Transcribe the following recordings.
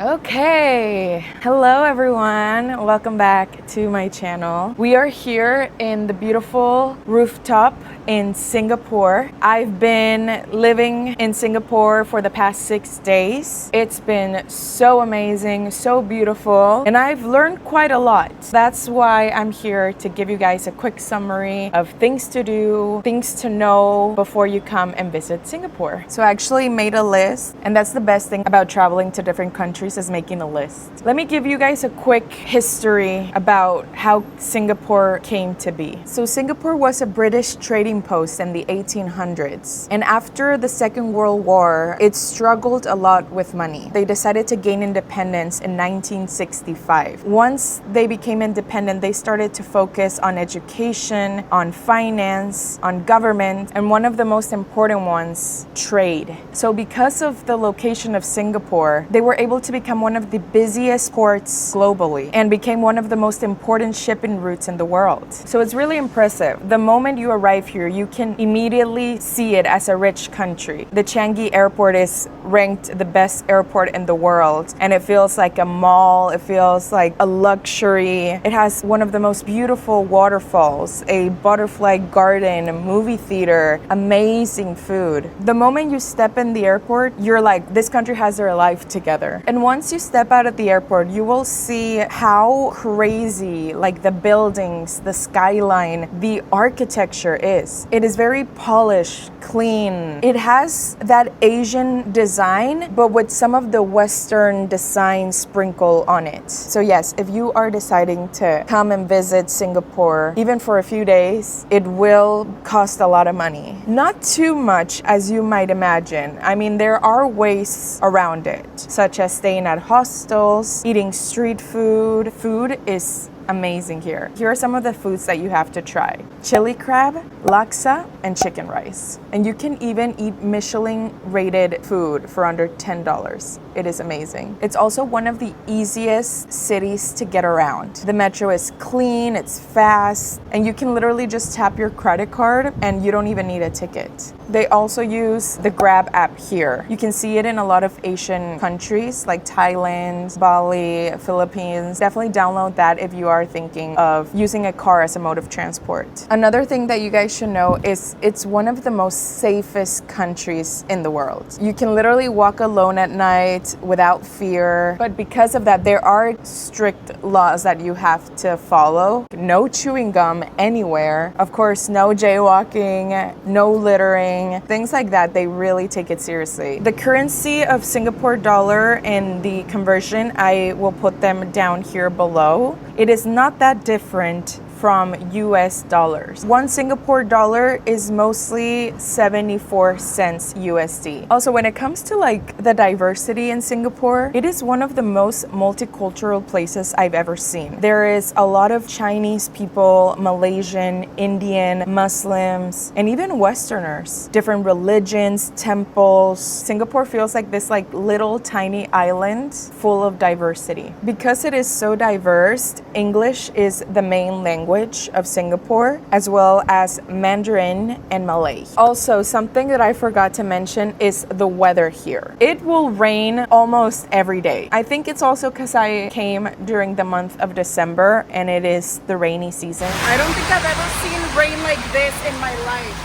Okay, hello everyone. Welcome back to my channel. We are here in the beautiful rooftop in Singapore. I've been living in Singapore for the past 6 days. It's been so amazing, so beautiful, and I've learned quite a lot. That's why I'm here to give you guys a quick summary of things to do, things to know before you come and visit Singapore. So I actually made a list, and that's the best thing about traveling to different countries is making a list. Let me give you guys a quick history about how Singapore came to be. So Singapore was a British trading post in the 1800s, and after the Second World War, it struggled a lot with money. They decided to gain independence in 1965. Once they became independent, they started to focus on education, on finance, on government, and one of the most important ones, trade. So because of the location of Singapore, they were able to become one of the busiest ports globally and became one of the most important shipping routes in the world. So it's really impressive. The moment you arrive here, you can immediately see it as a rich country. The Changi airport is ranked the best airport in the world, and it feels like a mall. It feels like a luxury. It has one of the most beautiful waterfalls, a butterfly garden, a movie theater, amazing food. The moment you step in the airport, you're like, this country has their life together. And once you step out at the airport, you will see how crazy, like the buildings, the skyline, the architecture is. It is very polished, clean. It has that Asian design, but with some of the Western design sprinkle on it. So yes, if you are deciding to come and visit Singapore, even for a few days, it will cost a lot of money. Not too much as you might imagine. I mean, there are ways around it, such as staying at hostels, eating street food. Food is amazing here. Here are some of the foods that you have to try: chili crab, laksa, and chicken rice. And you can even eat Michelin rated food for under $10. It is amazing. It's also one of the easiest cities to get around. The metro is clean, it's fast, and you can literally just tap your credit card and you don't even need a ticket. They also use the Grab app here. You can see it in a lot of Asian countries like Thailand, Bali, Philippines. Definitely download that if you are thinking of using a car as a mode of transport. Another thing that you guys should know is it's one of the most safest countries in the world. You can literally walk alone at night without fear, but because of that, there are strict laws that you have to follow. No chewing gum anywhere. Of course, no jaywalking, no littering, things like that. They really take it seriously. The currency of Singapore dollar and the conversion, I will put them down here below. It is not that different from US dollars. One Singapore dollar is mostly 74 cents USD. Also, when it comes to like the diversity in Singapore, it is one of the most multicultural places I've ever seen. There is a lot of Chinese people, Malaysian, Indian, Muslims, and even Westerners. Different religions, temples. Singapore feels like this like little tiny island full of diversity. Because it is so diverse, English is the main language of Singapore, as well as Mandarin and Malay. Also, something that I forgot to mention is the weather here. It will rain almost every day. I think it's also because I came during the month of December and it is the rainy season. I don't think I've ever seen rain like this in my life.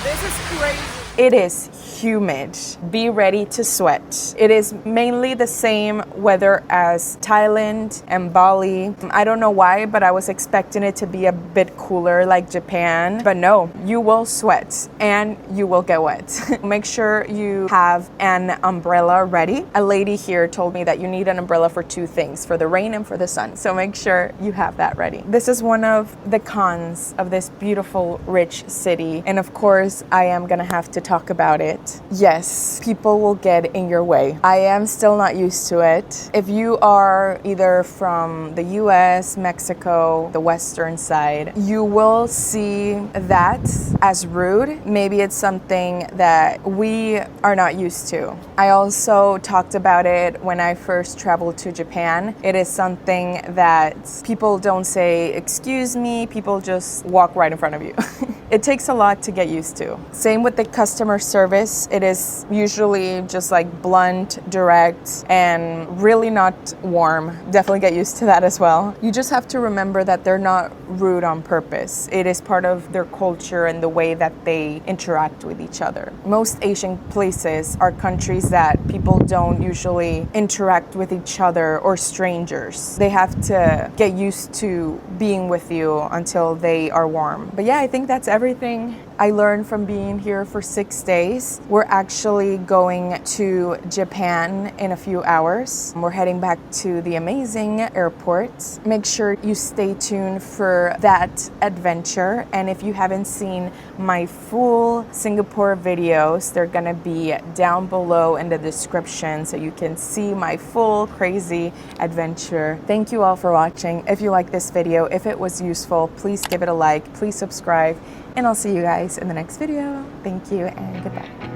This is crazy. It is humid. Be ready to sweat. It is mainly the same weather as Thailand and Bali. I don't know why, but I was expecting it to be a bit cooler like Japan. But no, you will sweat and you will get wet. Make sure you have an umbrella ready. A lady here told me that you need an umbrella for two things, for the rain and for the sun. So make sure you have that ready. This is one of the cons of this beautiful, rich city. And of course, I am gonna have to talk about it. Yes, people will get in your way. I am still not used to it. If you are either from the US, Mexico, the western side, you will see that as rude. Maybe it's something that we are not used to. I also talked about it when I first traveled to Japan. It is something that people don't say, excuse me, people just walk right in front of you. It takes a lot to get used to. Same with the customer service. service. It is usually just like blunt, direct, and really not warm. Definitely get used to that as well. You just have to remember that they're not rude on purpose. It is part of their culture and the way that they interact with each other. Most Asian places are countries that people don't usually interact with each other or strangers. They have to get used to being with you until they are warm. But yeah, I think that's everything I learned from being here for 6 days. We're actually going to Japan in a few hours. We're heading back to the amazing airport. Make sure you stay tuned for that adventure. And if you haven't seen my full Singapore videos, they're gonna be down below in the description so you can see my full crazy adventure. Thank you all for watching. If you like this video, if it was useful, please give it a like, please subscribe, and I'll see you guys in the next video. Thank you and goodbye.